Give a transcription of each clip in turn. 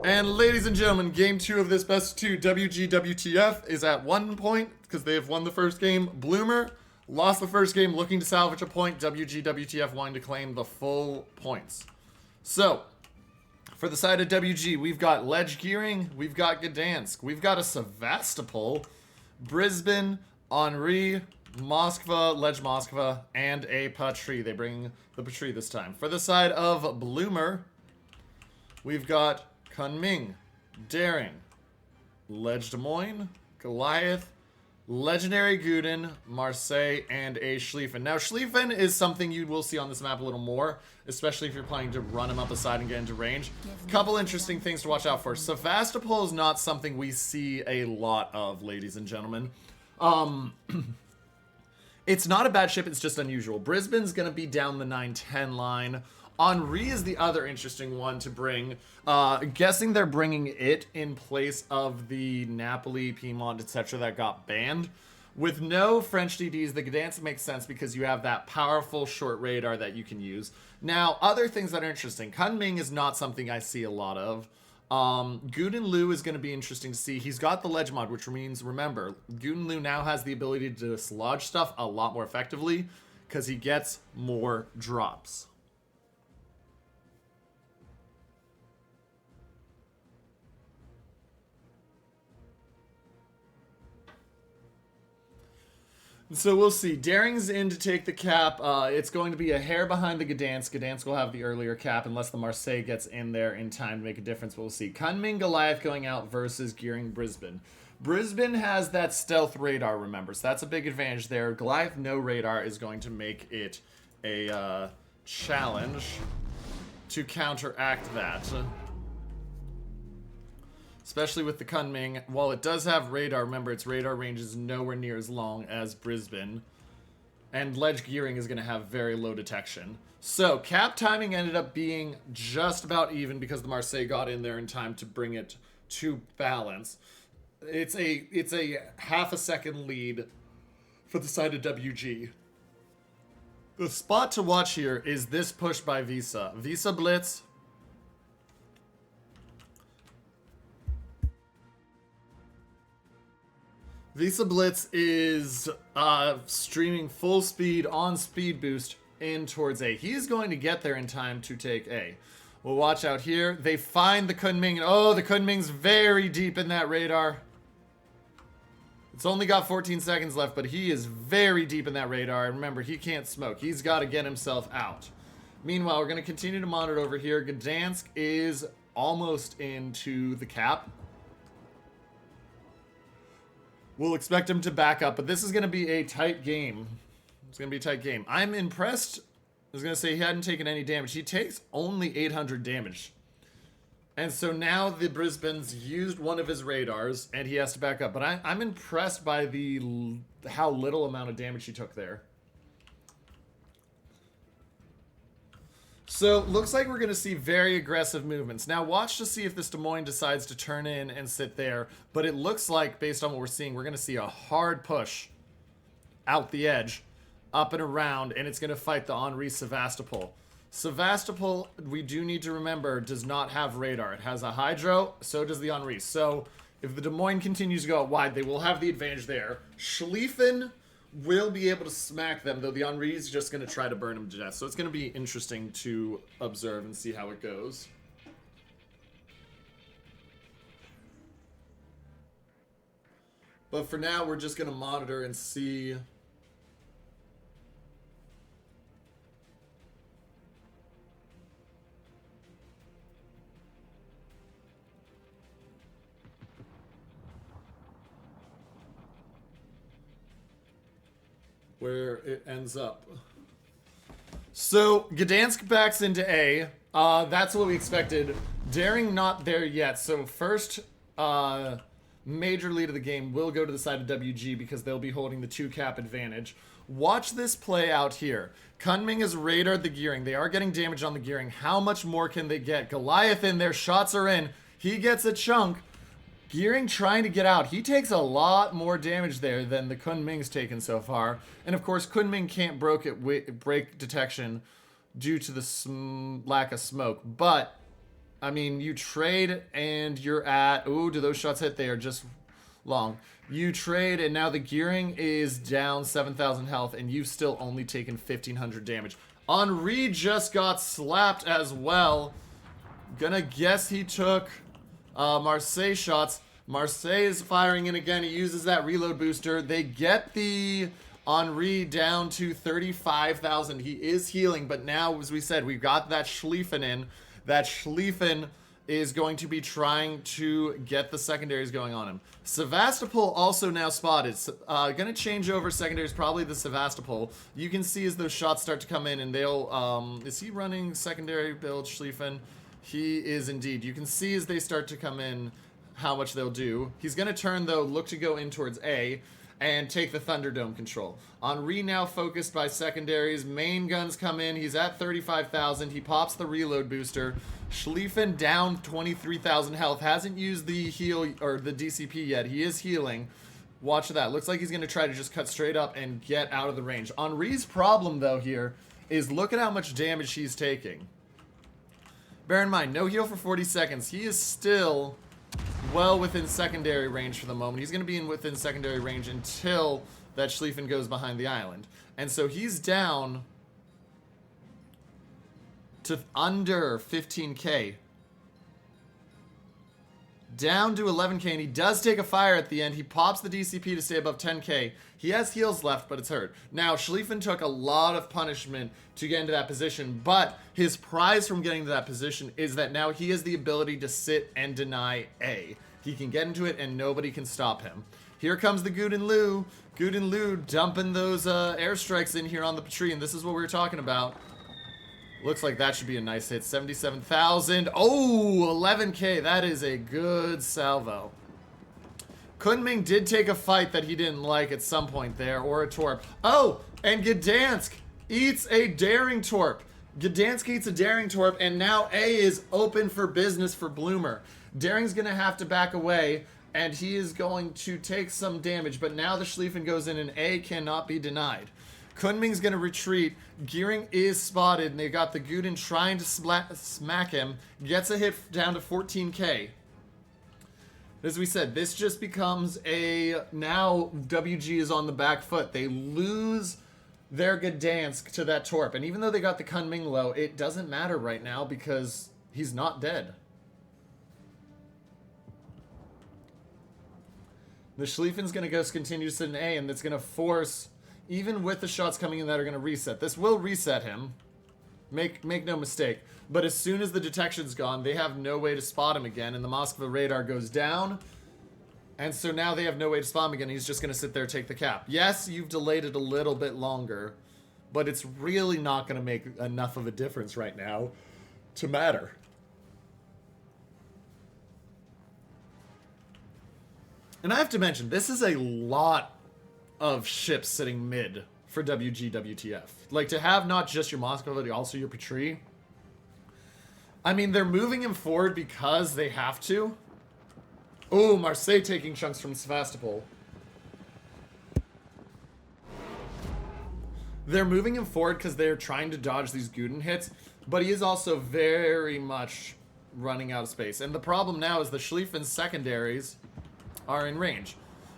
And ladies and gentlemen, game 2 of this best of 2 WGWTF is at 1 point because they have won the first game. BLUMR lost the first game, looking to salvage a point. WGWTF wanting to claim the full points. So, for the side of WG, we've got Ledge Gearing, we've got Gdansk, we've got a Sevastopol, Brisbane, Henri, Moskva, Ledge Moskva, and a Patrie. They bring the Patrie this time. For the side of BLUMR, we've got Kunming, Daring, Ledge Des Moines, Goliath, Legendary Guden, Marseille, and a Schlieffen. Now, Schlieffen is something you will see on this map a little more, especially if you're planning to run him up a side and get into range. Couple interesting things to watch out for. Sevastopol is not something we see a lot of, ladies and gentlemen. It's not a bad ship, it's just unusual. Brisbane's going to be down the 9-10 line. Henri is the other interesting one to bring. Guessing they're bringing it in place of the Napoli, Piedmont, etc. that got banned. With no French DDs, the Gdansk makes sense because you have that powerful short radar that you can use. Now, other things that are interesting. Kunming is not something I see a lot of. Guden Lu is going to be interesting to see. He's got the ledge mod, which means, remember, Guden Lu now has the ability to dislodge stuff a lot more effectively because he gets more drops. So we'll see. Daring's in to take the cap. It's going to be a hair behind the Gdansk. Gdansk will have the earlier cap unless the Marseille gets in there in time to make a difference. But we'll see. Kunming, Goliath going out versus Gearing, Brisbane. Brisbane has that stealth radar, remember. So that's a big advantage there. Goliath, no radar, is going to make it a challenge to counteract that. Especially with the Kunming. While it does have radar, remember its radar range is nowhere near as long as Brisbane. And Ledge Gearing is going to have very low detection. So, cap timing ended up being just about even because the Marseille got in there in time to bring it to balance. It's a half a second lead for the side of WG. The spot to watch here is this push by Visa. Visa Blitz. Visa Blitz is streaming full speed on speed boost in towards A. He's going to get there in time to take A. We'll watch out here. They find the Kunming. Oh, the Kunming's very deep in that radar. It's only got 14 seconds left, but he is very deep in that radar. And remember, he can't smoke. He's got to get himself out. Meanwhile, we're going to continue to monitor over here. Gdansk is almost into the cap. We'll expect him to back up, but this is going to be a tight game. It's going to be a tight game. I'm impressed. I was going to say he hadn't taken any damage. He takes only 800 damage. And so now the Brisbane's used one of his radars, and he has to back up. But I'm impressed by how little amount of damage he took there. So, looks like we're going to see very aggressive movements. Now, watch to see if this Des Moines decides to turn in and sit there. But it looks like, based on what we're seeing, we're going to see a hard push out the edge, up and around, and it's going to fight the Henri Sevastopol. Sevastopol, we do need to remember, does not have radar. It has a Hydro, so does the Henri. So, if the Des Moines continues to go out wide, they will have the advantage there. Schlieffen will be able to smack them, though the Henri is just going to try to burn him to death. So it's going to be interesting to observe and see how it goes. But for now, we're just going to monitor and see. Where it ends up. So, Gdansk backs into A. That's what we expected. Daring not there yet. So, first major lead of the game will go to the side of WG because they'll be holding the 2 cap advantage. Watch this play out here. Kunming has radared the gearing. They are getting damage on the gearing. How much more can they get? Goliath in there. Shots are in. He gets a chunk. Gearing trying to get out. He takes a lot more damage there than the Kunming's taken so far. And of course, Kunming can't break detection due to the lack of smoke. But I mean, you trade and you're at... Ooh, do those shots hit? They are just long. You trade and now the gearing is down 7,000 health and you've still only taken 1,500 damage. Henri just got slapped as well. Gonna guess he took Marseille shots. Marseille is firing in again. He uses that reload booster. They get the Henri down to 35,000. He is healing, but now, as we said, we've got that Schlieffen in. That Schlieffen is going to be trying to get the secondaries going on him. Sevastopol also now spotted. Gonna change over secondaries, probably the Sevastopol. You can see as those shots start to come in and they'll... is he running secondary build Schlieffen? He is indeed. You can see as they start to come in how much they'll do. He's gonna turn though, look to go in towards A and take the Thunderdome control. Henri now focused by secondaries. Main guns come in. He's at 35,000. He pops the reload booster. Schlieffen down 23,000 health. Hasn't used the heal or the DCP yet. He is healing. Watch that. Looks like he's going to try to just cut straight up and get out of the range. Henri's problem, though, here is look at how much damage he's taking. Bear in mind, no heal for 40 seconds. He is still well within secondary range for the moment. He's going to be within secondary range until that Schlieffen goes behind the island. And so he's down to under 15k. Down to 11k, and he does take a fire at the end. He pops the DCP to stay above 10k. He has heals left, but it's hurt. Now, Schlieffen took a lot of punishment to get into that position, but his prize from getting to that position is that now he has the ability to sit and deny A. He can get into it, and nobody can stop him. Here comes the Guden Lu. Guden Lu dumping those airstrikes in here on the tree, and this is what we were talking about. Looks like that should be a nice hit. 77,000. Oh, 11k. That is a good salvo. Kunming did take a fight that he didn't like at some point there, or a Torp. Oh, and Gdansk eats a Daring Torp. Gdansk eats a Daring Torp, and now A is open for business for BLUMR. Daring's going to have to back away, and he is going to take some damage, but now the Schlieffen goes in, and A cannot be denied. Kunming's going to retreat. Gearing is spotted, and they got the Guden trying to smack him. Gets a hit down to 14k. As we said, this just becomes a... Now WG is on the back foot. They lose their Gdansk to that Torp. And even though they got the Kunming low, it doesn't matter right now because he's not dead. The Schlieffen's going to go continue to sit in A, and that's going to force... Even with the shots coming in that are going to reset. This will reset him. Make no mistake. But as soon as the detection's gone, they have no way to spot him again. And the Moskva radar goes down. And so now they have no way to spot him again. He's just going to sit there and take the cap. Yes, you've delayed it a little bit longer. But it's really not going to make enough of a difference right now to matter. And I have to mention, this is a lot of ships sitting mid for WGWTF. Like, to have not just your Moscow, but also your Petrie. I mean, they're moving him forward because they have to. Oh, Marseille taking chunks from Sevastopol. They're moving him forward because they're trying to dodge these Guden hits, but he is also very much running out of space. And the problem now is the Schlieffen secondaries are in range.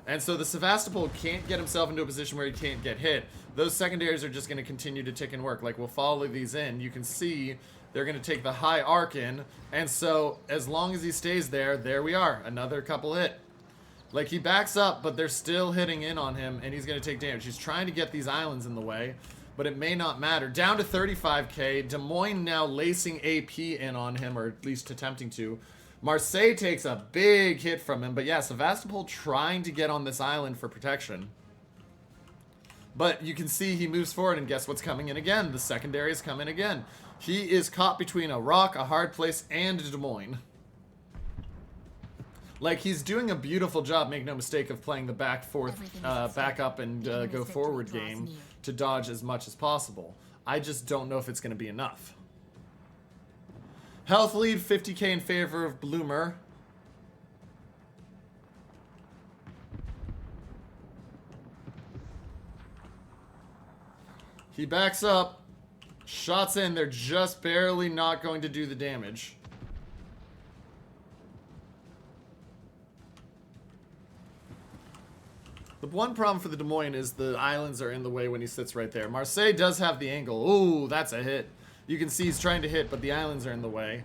And so the Sevastopol can't get himself into a position where he can't get hit. Those secondaries are just going to continue to tick and work. Like, we'll follow these in. You can see they're going to take the high arc in. And so as long as he stays there, there we are. Another couple hit. Like, he backs up, but they're still hitting in on him, and he's going to take damage. He's trying to get these islands in the way, but it may not matter. Down to 35k. Des Moines now lacing AP in on him, or at least attempting to. Marseille takes a big hit from him, but yeah, Sevastopol trying to get on this island for protection. But you can see he moves forward, and guess what's coming in again? The secondaries come in again. He is caught between a rock, a hard place, and Des Moines. Like, he's doing a beautiful job, make no mistake, of playing the back up and go forward game to dodge as much as possible. I just don't know if it's going to be enough. Health lead, 50k in favor of BLUMR. He backs up. Shots in. They're just barely not going to do the damage. The one problem for the Des Moines is the islands are in the way when he sits right there. Marseille does have the angle. Ooh, that's a hit. You can see he's trying to hit, but the islands are in the way.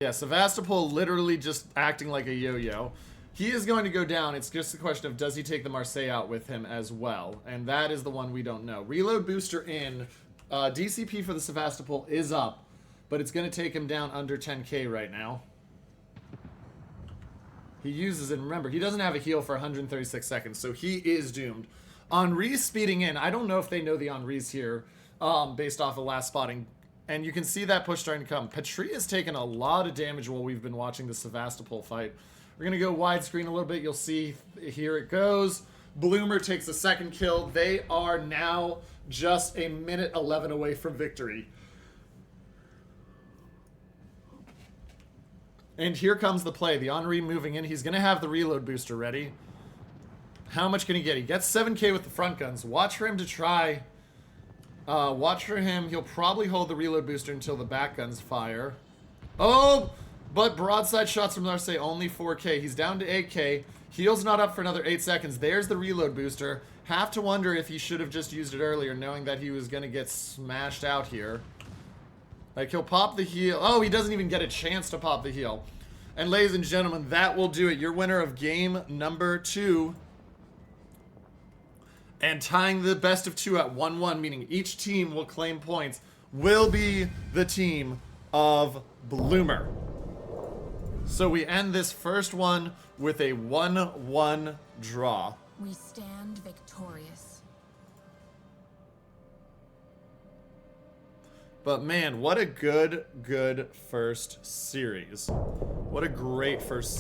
Yeah, Sevastopol literally just acting like a yo-yo. He is going to go down. It's just a question of does he take the Marseille out with him as well? And that is the one we don't know. Reload booster in. DCP for the Sevastopol is up, but it's going to take him down under 10k right now. He uses it. Remember, he doesn't have a heal for 136 seconds, so he is doomed. Henri's speeding in. I don't know if they know the Henri's here based off of last spotting. And you can see that push starting to come. Petrie has taken a lot of damage while we've been watching the Sevastopol fight. We're going to go widescreen a little bit. You'll see here it goes. BLUMR takes a second kill. They are now just a minute 11 away from victory. And here comes the play. The Henri moving in. He's going to have the reload booster ready. How much can he get? He gets 7k with the front guns. Watch for him to try. Watch for him. He'll probably hold the reload booster until the back guns fire. Oh! But broadside shots from Marseille, only 4k. He's down to 8k. Heal's not up for another 8 seconds. There's the reload booster. Have to wonder if he should have just used it earlier, knowing that he was going to get smashed out here. Like, he'll pop the heal. Oh, he doesn't even get a chance to pop the heal. And ladies and gentlemen, that will do it. Your winner of game number 2. And tying the best of 2 at 1-1, meaning each team will claim points, will be the team of BLUMR. So we end this first one with a 1-1 draw. We stand victorious. But man, what a good first series. What a great first